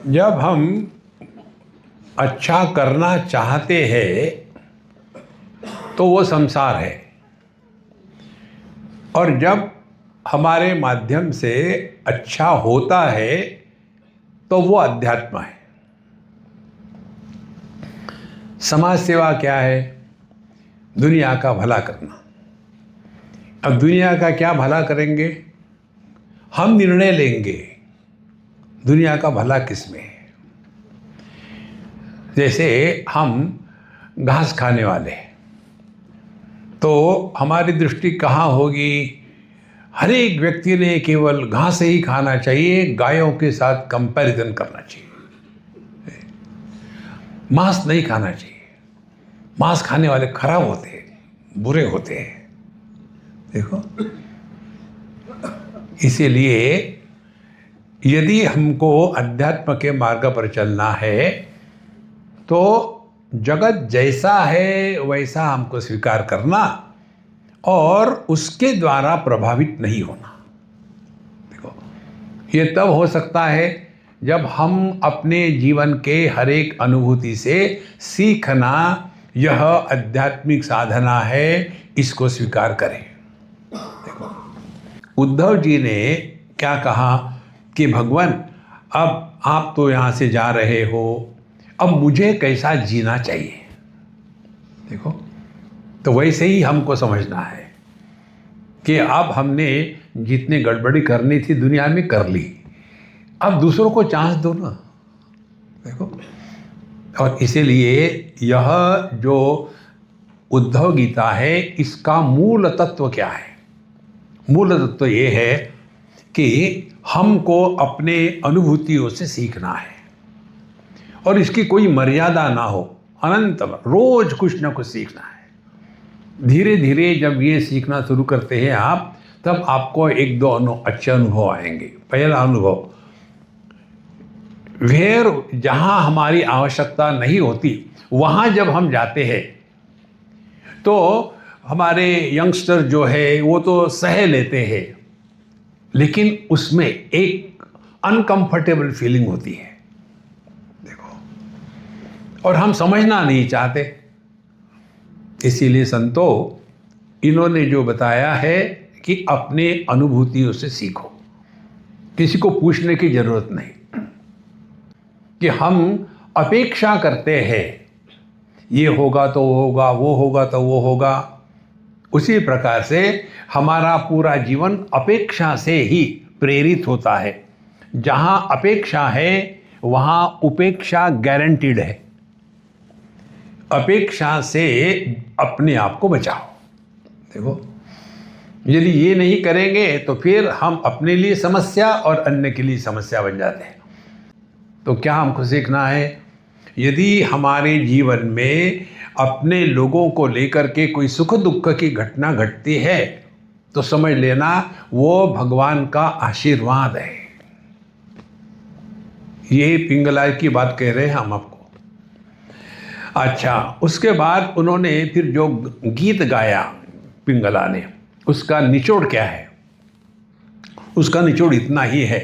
जब हम अच्छा करना चाहते हैं तो वो संसार है, और जब हमारे माध्यम से अच्छा होता है तो वो अध्यात्म है। समाज सेवा क्या है? दुनिया का भला करना। अब दुनिया का क्या भला करेंगे? हम निर्णय लेंगे दुनिया का भला किसमें है। जैसे हम घास खाने वाले, तो हमारी दृष्टि कहाँ होगी? हर एक व्यक्ति ने केवल घास ही खाना चाहिए, गायों के साथ कंपैरिजन करना चाहिए, मांस नहीं खाना चाहिए। मांस खाने वाले खराब होते हैं, बुरे होते हैं। देखो, इसीलिए यदि हमको अध्यात्म के मार्ग पर चलना है तो जगत जैसा है वैसा हमको स्वीकार करना और उसके द्वारा प्रभावित नहीं होना। देखो, ये तब हो सकता है जब हम अपने जीवन के हर एक अनुभूति से सीखना यह आध्यात्मिक साधना है, इसको स्वीकार करें। देखो, उद्धव जी ने क्या कहा कि भगवान, अब आप तो यहाँ से जा रहे हो, अब मुझे कैसा जीना चाहिए। देखो, तो वैसे ही हमको समझना है कि अब हमने जितनी गड़बड़ी करनी थी दुनिया में कर ली, अब दूसरों को चांस दो ना। देखो, और इसीलिए यह जो उद्धव गीता है, इसका मूल तत्व क्या है? मूल तत्व ये है कि हमको अपने अनुभूतियों से सीखना है और इसकी कोई मर्यादा ना हो, अनंत रोज कुछ ना कुछ सीखना है। धीरे धीरे जब ये सीखना शुरू करते हैं आप, तब आपको एक दो अच्छे अनुभव आएंगे। पहला अनुभव, जहाँ हमारी आवश्यकता नहीं होती वहाँ जब हम जाते हैं तो हमारे यंगस्टर जो है वो तो सह लेते हैं, लेकिन उसमें एक अनकंफर्टेबल फीलिंग होती है। देखो, और हम समझना नहीं चाहते। इसीलिए संतों, इन्होंने जो बताया है कि अपने अनुभूतियों से सीखो, किसी को पूछने की जरूरत नहीं। कि हम अपेक्षा करते हैं ये होगा तो वो होगा, वो होगा तो वो होगा, उसी प्रकार से हमारा पूरा जीवन अपेक्षा से ही प्रेरित होता है। जहाँ अपेक्षा है वहाँ उपेक्षा गारंटीड है। अपेक्षा से अपने आप को बचाओ। देखो, यदि ये नहीं करेंगे तो फिर हम अपने लिए समस्या और अन्य के लिए समस्या बन जाते हैं। तो क्या हमको सीखना है? यदि हमारे जीवन में अपने लोगों को लेकर के कोई सुख दुख की घटना घटती है तो समझ लेना वो भगवान का आशीर्वाद है। ये पिंगला की बात कह रहे हैं हम आपको। अच्छा, उसके बाद उन्होंने फिर जो गीत गाया पिंगला ने, उसका निचोड़ क्या है? उसका निचोड़ इतना ही है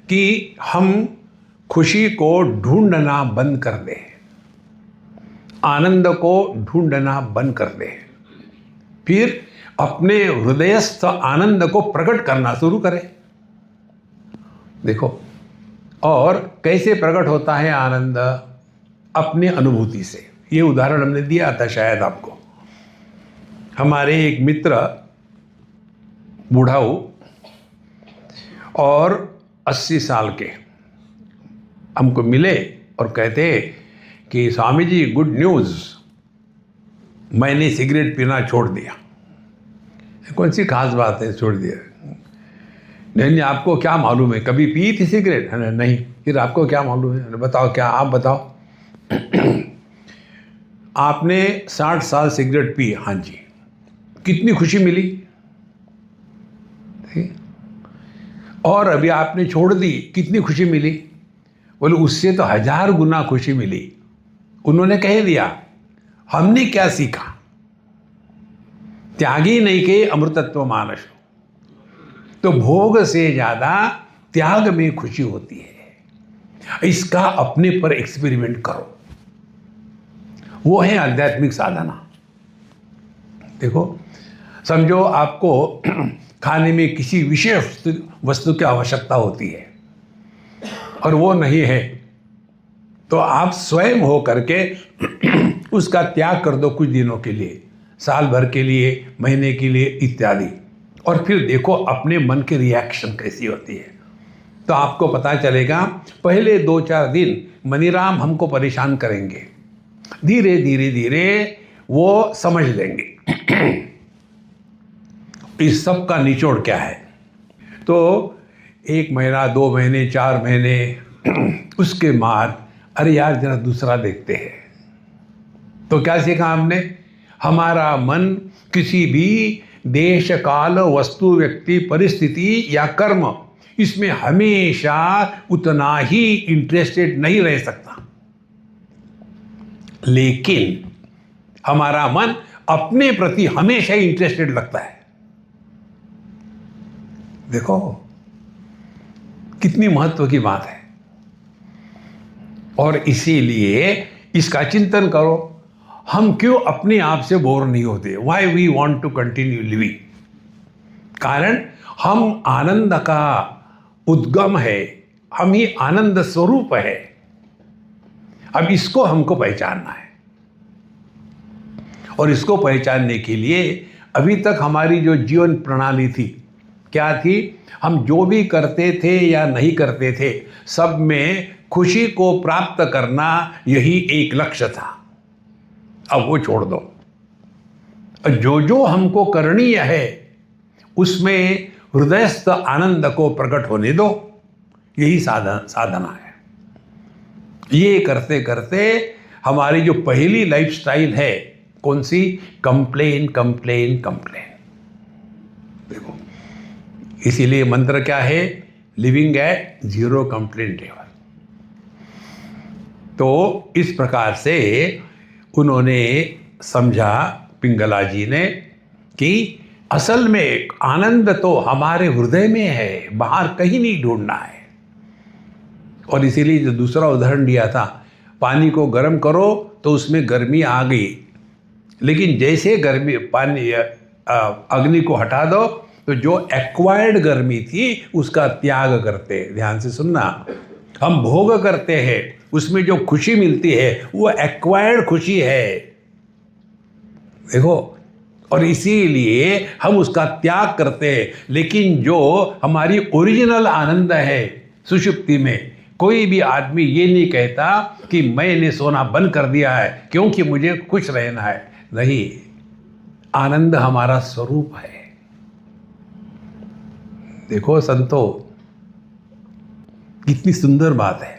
कि हम खुशी को ढूंढना बंद कर दें, आनंद को ढूंढना बंद कर दें, फिर अपने हृदयस्थ आनंद को प्रकट करना शुरू करें। देखो, और कैसे प्रकट होता है आनंद? अपने अनुभूति से। ये उदाहरण हमने दिया था शायद आपको। हमारे एक मित्र बूढ़ाऊ और 80 साल के हमको मिले और कहते कि स्वामी जी, गुड न्यूज़, मैंने सिगरेट पीना छोड़ दिया। कौन सी खास बात है छोड़ दिया? नहीं, आपको क्या मालूम है, कभी पी थी सिगरेट? नहीं। फिर आपको क्या मालूम है? बताओ, क्या आप बताओ। आपने 60 साल सिगरेट पी? हाँ जी। कितनी खुशी मिली? और अभी आपने छोड़ दी, कितनी खुशी मिली? बोले उससे तो 1000 गुना खुशी मिली। उन्होंने कह दिया। हमने क्या सीखा? त्यागी नहीं के अमृतत्व मानस। तो भोग से ज्यादा त्याग में खुशी होती है। इसका अपने पर एक्सपेरिमेंट करो। वो है आध्यात्मिक साधना। देखो, समझो आपको खाने में किसी विशेष वस्तु की आवश्यकता होती है और वो नहीं है, तो आप स्वयं हो करके उसका त्याग कर दो कुछ दिनों के लिए, साल भर के लिए, महीने के लिए इत्यादि, और फिर देखो अपने मन की रिएक्शन कैसी होती है। तो आपको पता चलेगा, पहले 2-4 दिन मनीराम हमको परेशान करेंगे, धीरे धीरे धीरे वो समझ लेंगे इस सब का निचोड़ क्या है। तो 1 महीना, 2 महीने, 4 महीने उसके बाद अरे यार जरा दूसरा देखते हैं। तो क्या सीखा हमने? हमारा मन किसी भी देश, काल, वस्तु, व्यक्ति, परिस्थिति या कर्म, इसमें हमेशा उतना ही इंटरेस्टेड नहीं रह सकता, लेकिन हमारा मन अपने प्रति हमेशा ही इंटरेस्टेड लगता है। देखो कितनी महत्व की बात है। और इसीलिए इसका चिंतन करो, हम क्यों अपने आप से बोर नहीं होते? Why we want to continue living? कारण हम आनंद का उद्गम है, हम ही आनंद स्वरूप है। अब इसको हमको पहचानना है, और इसको पहचानने के लिए अभी तक हमारी जो जीवन प्रणाली थी क्या थी? हम जो भी करते थे या नहीं करते थे, सब में खुशी को प्राप्त करना यही एक लक्ष्य था। अब वो छोड़ दो, जो जो हमको करणीय है उसमें हृदयस्थ आनंद को प्रकट होने दो। यही साधना है। ये करते करते हमारी जो पहली लाइफस्टाइल है, कौन सी? Complain complain complain. देखो, इसीलिए मंत्र क्या है? Living at 0 complaint level. तो इस प्रकार से उन्होंने समझा, पिंगला जी ने, कि असल में आनंद तो हमारे हृदय में है, बाहर कहीं नहीं ढूंढना है। और इसीलिए जो दूसरा उदाहरण दिया था, पानी को गर्म करो तो उसमें गर्मी आ गई, लेकिन जैसे गर्मी पानी अग्नि को हटा दो तो जो एक्वायर्ड गर्मी थी उसका त्याग करते। ध्यान से सुनना, हम भोग करते हैं, उसमें जो खुशी मिलती है वो एक्वायर्ड खुशी है। देखो, और इसीलिए हम उसका त्याग करते हैं। लेकिन जो हमारी ओरिजिनल आनंद है सुषुप्ति में, कोई भी आदमी ये नहीं कहता कि मैंने सोना बंद कर दिया है क्योंकि मुझे खुश रहना है। नहीं, आनंद हमारा स्वरूप है। देखो संतो, कितनी सुंदर बात है।